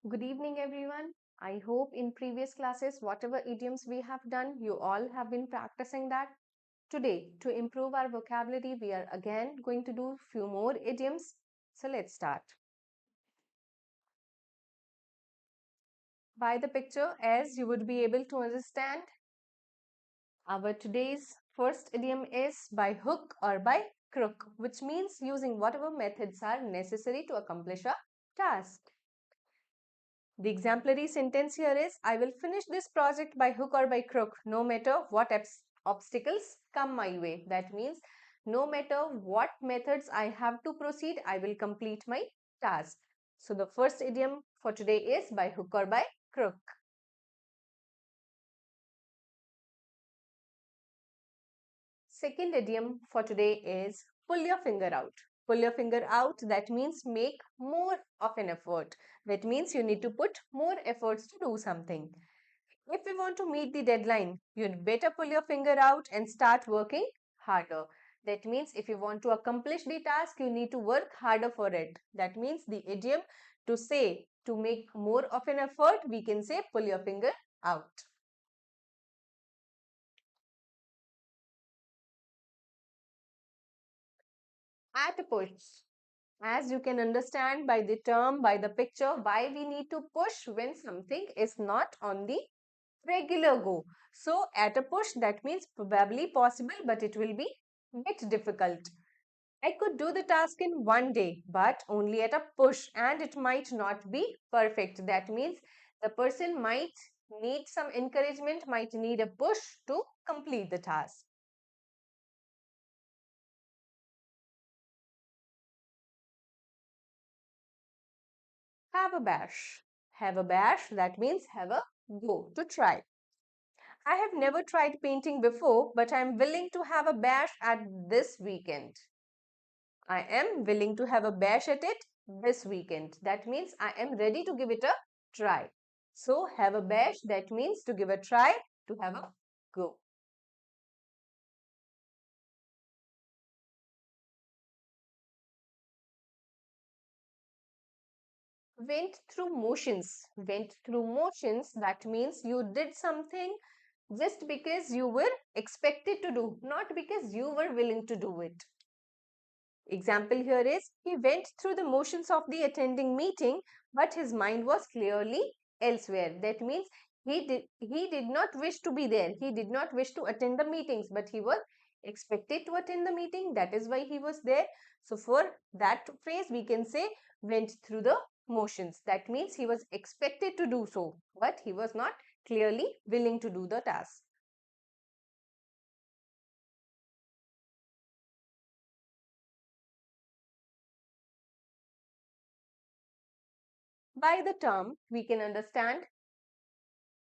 Good evening, everyone. I hope in previous classes, whatever idioms we have done, you all have been practicing that. Today, to improve our vocabulary, we are again going to do few more idioms. So let's start. By the picture, as you would be able to understand, our today's first idiom is by hook or by crook, which means using whatever methods are necessary to accomplish a task. The exemplary sentence here is, I will finish this project by hook or by crook, no matter what obstacles come my way. That means, no matter what methods I have to proceed, I will complete my task. So, the first idiom for today is by hook or by crook. Second idiom for today is pull your finger out. Pull your finger out, that means make more of an effort. That means you need to put more efforts to do something. If you want to meet the deadline, you'd better pull your finger out and start working harder. That means if you want to accomplish the task, you need to work harder for it. That means the idiom to say to make more of an effort, we can say pull your finger out. At a push. As you can understand by the term, by the picture, why we need to push when something is not on the regular go. So at a push, that means probably possible, but it will be bit difficult. I could do the task in one day, but only at a push, and it might not be perfect. That means the person might need some encouragement, might need a push to complete the task. Have a bash. Have a bash, that means have a go to try. I have never tried painting before, but I am willing to have a bash at this weekend. I am willing to have a bash at it this weekend. That means I am ready to give it a try. So, have a bash, that means to give a try, to have a go. Went through motions. Went through motions, that means you did something just because you were expected to do, not because you were willing to do it. Example here is, he went through the motions of the attending meeting, but his mind was clearly elsewhere. That means he did not wish to be there. He did not wish to attend the meetings, but he was expected to attend the meeting. That is why he was there. So for that phrase, we can say went through the motions. That means he was expected to do so, but he was not clearly willing to do the task. By the term, we can understand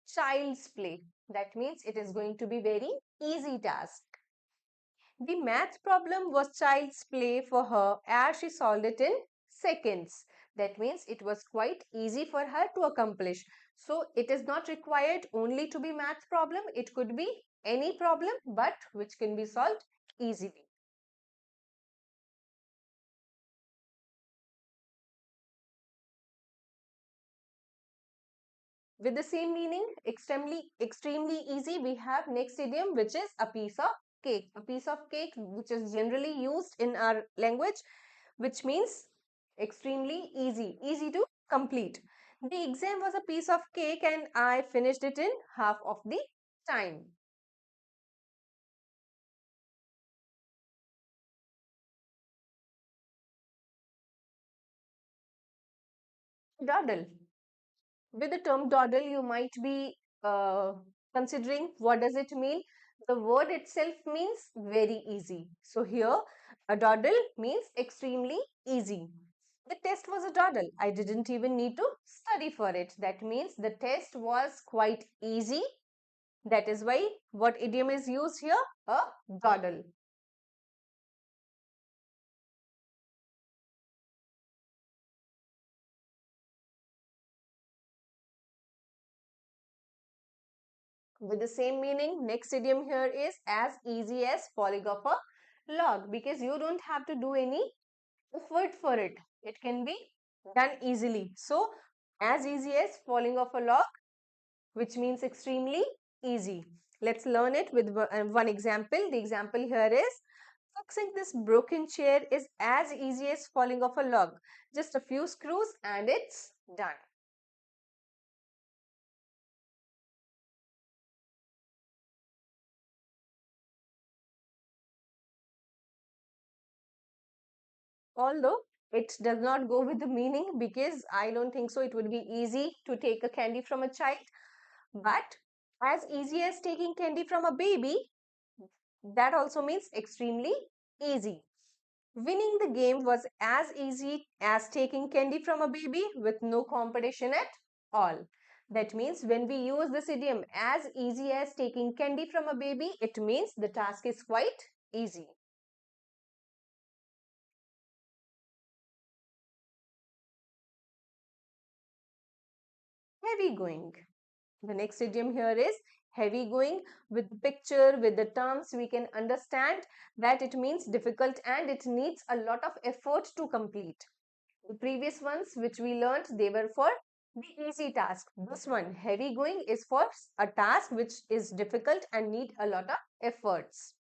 child's play. That means it is going to be very easy task. The math problem was child's play for her as she solved it in seconds. That means it was quite easy for her to accomplish. So it is not required only to be math problem. It could be any problem but which can be solved easily. With the same meaning, extremely easy, we have next idiom which is a piece of cake. A piece of cake which is generally used in our language, which means extremely easy to complete. The exam was a piece of cake and I finished it in half of the time. Dawdle. With the term dawdle, you might be considering what does it mean. The word itself means very easy. So here, a dawdle means extremely easy. The test was a doddle. I didn't even need to study for it. That means the test was quite easy. That is why what idiom is used here? A doddle. With the same meaning, next idiom here is as easy as falling off a log, because you don't have to do any effort for it. It can be done easily. So, as easy as falling off a log, which means extremely easy. Let's learn it with one example. The example here is fixing this broken chair is as easy as falling off a log. Just a few screws and it's done. Although it does not go with the meaning, because I don't think so it would be easy to take a candy from a child. But as easy as taking candy from a baby, that also means extremely easy. Winning the game was as easy as taking candy from a baby with no competition at all. That means when we use this idiom as easy as taking candy from a baby, it means the task is quite easy. Heavy going. The next idiom here is heavy going. With picture, with the terms, we can understand that it means difficult and it needs a lot of effort to complete. The previous ones which we learnt, they were for the easy task. This one, heavy going, is for a task which is difficult and need a lot of efforts.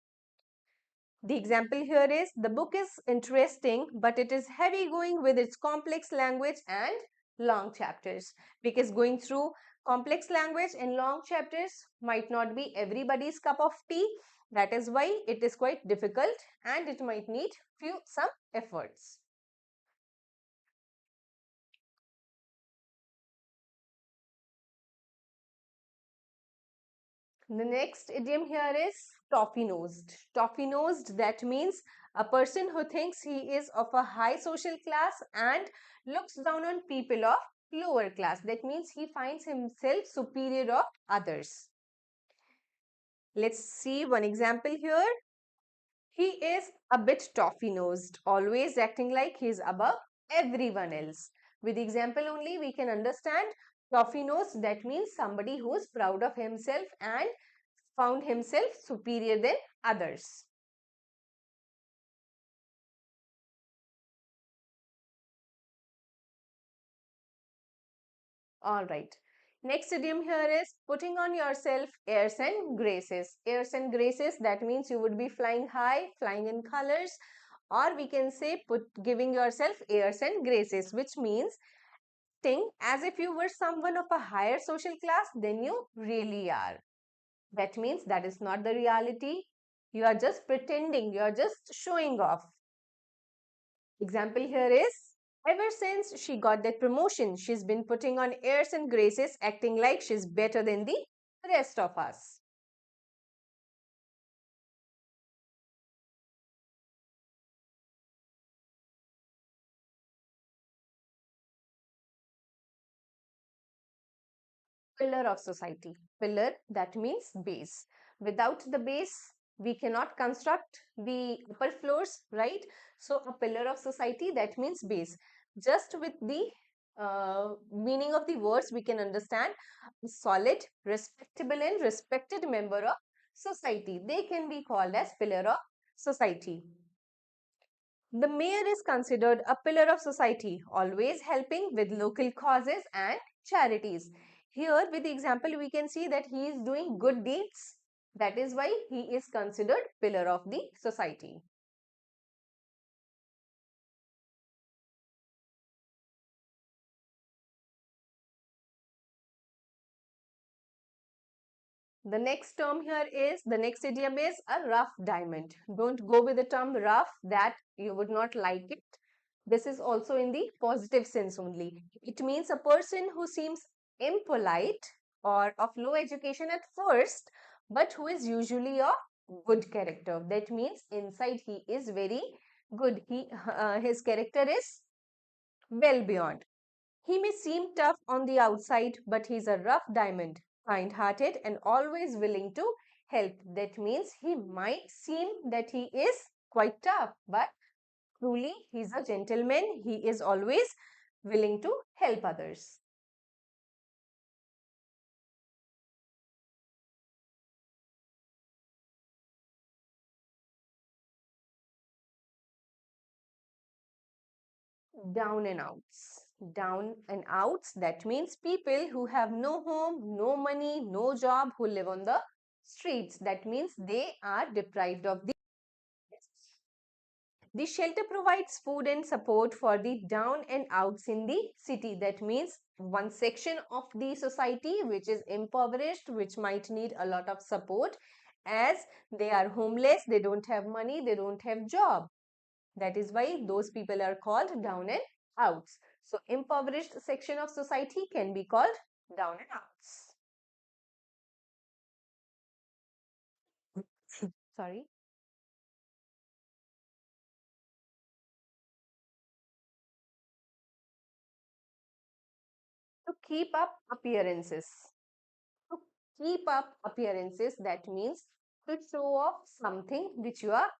The example here is the book is interesting, but it is heavy going with its complex language and long chapters. Because going through complex language and long chapters might not be everybody's cup of tea. That is why it is quite difficult and it might need some efforts. The next idiom here is toffee nosed. Toffee nosed, that means a person who thinks he is of a high social class and looks down on people of lower class. That means he finds himself superior of others. Let's see one example here. He is a bit toffee nosed, always acting like he's above everyone else. With the example only, we can understand toffee nosed, that means somebody who is proud of himself and found himself superior than others. All right. Next idiom here is putting on yourself airs and graces. Airs and graces, that means you would be flying high, flying in colors, or we can say giving yourself airs and graces, which means think as if you were someone of a higher social class than you really are. That means that is not the reality. You are just pretending, you are just showing off. Example here is, ever since she got that promotion, she's been putting on airs and graces, acting like she's better than the rest of us. Pillar of society. Pillar, that means base. Without the base, we cannot construct the upper floors, right? So, a pillar of society, that means base. Just with the meaning of the words, we can understand a solid, respectable, and respected member of society. They can be called as pillar of society. The mayor is considered a pillar of society, always helping with local causes and charities. Here, with the example, we can see that he is doing good deeds. That is why he is considered pillar of the society. The next term here is, the next idiom is a rough diamond. Don't go with the term rough, that you would not like it. This is also in the positive sense only. It means a person who seems impolite or of low education at first, but who is usually of good character. That means inside he is very good. His character is well beyond. He may seem tough on the outside, but he's a rough diamond, kind hearted, and always willing to help. That means he might seem that he is quite tough, but truly he's a gentleman. He is always willing to help others. Down and outs. Down and outs, that means people who have no home, no money, no job, who live on the streets. That means they are deprived of the shelter provides food and support for the down and outs in the city. That means one section of the society which is impoverished, which might need a lot of support as they are homeless, they don't have money, they don't have job. That is why those people are called down and outs. So impoverished section of society can be called down and outs. Sorry. To keep up appearances. To keep up appearances, that means to show off something which you are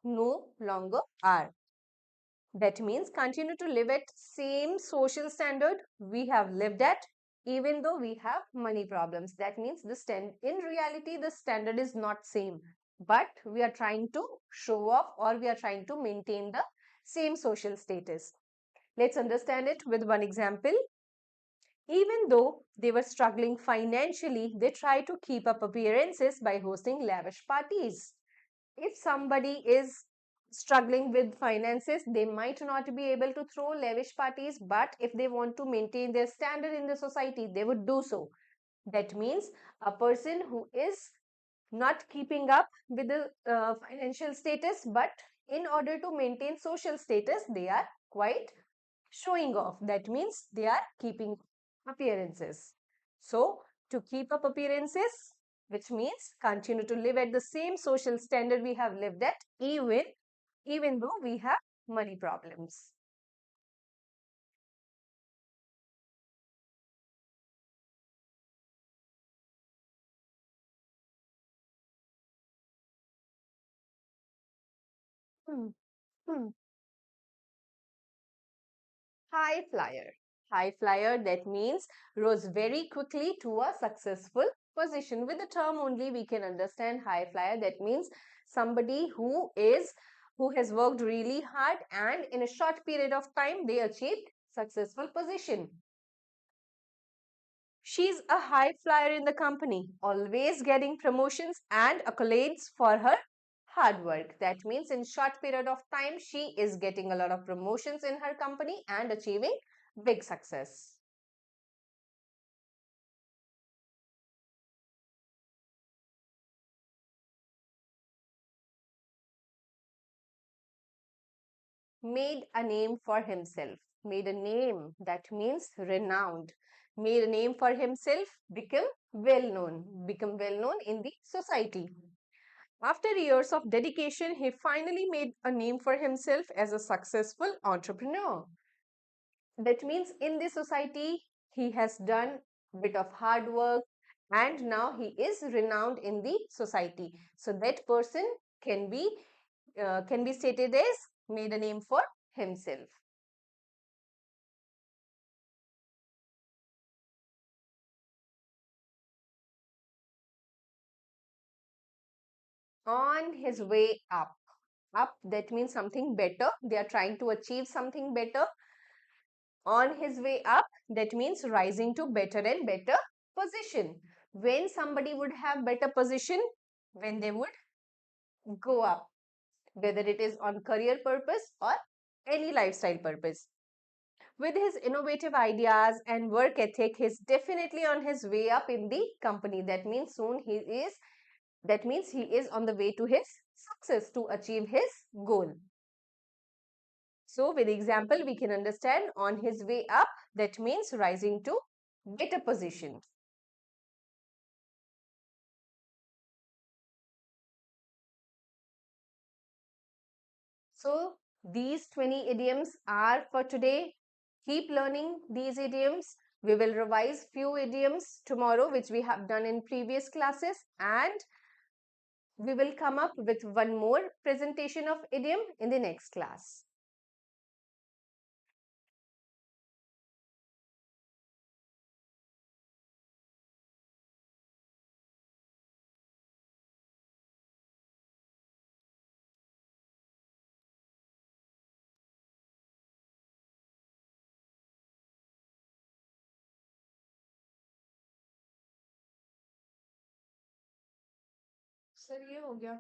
no longer are. That means continue to live at same social standard we have lived at even though we have money problems. That means the stand in reality the standard is not same, but we are trying to show off or we are trying to maintain the same social status. Let's understand it with one example. Even though they were struggling financially, they tried to keep up appearances by hosting lavish parties. If somebody is struggling with finances, they might not be able to throw lavish parties, but if they want to maintain their standard in the society, they would do so. That means a person who is not keeping up with the financial status, but in order to maintain social status, they are quite showing off. That means they are keeping appearances. So, to keep up appearances, which means continue to live at the same social standard we have lived at, even though we have money problems. Hmm. Hmm. High flyer. High flyer, that means rose very quickly to a successful position. With the term only, we can understand high flyer. That means somebody who has worked really hard and in a short period of time they achieved successful position. She's a high flyer in the company, always getting promotions and accolades for her hard work. That means in short period of time, she is getting a lot of promotions in her company and achieving big success. Made a name for himself. Made a name, that means renowned. Made a name for himself, become well known in the society. After years of dedication, he finally made a name for himself as a successful entrepreneur. That means in this society, he has done a bit of hard work and now he is renowned in the society. So that person can be can be stated as made a name for himself. On his way up. Up, that means something better. They are trying to achieve something better. On his way up, that means rising to better and better position. When somebody would have better position, when they would go up, whether it is on career purpose or any lifestyle purpose. With his innovative ideas and work ethic, he's definitely on his way up in the company. That means he is on the way to his success to achieve his goal. So with example, we can understand on his way up, that means rising to better position. So these 20 idioms are for today. Keep learning these idioms. We will revise few idioms tomorrow, which we have done in previous classes, and we will come up with one more presentation of idiom in the next class. Sir ये हो गया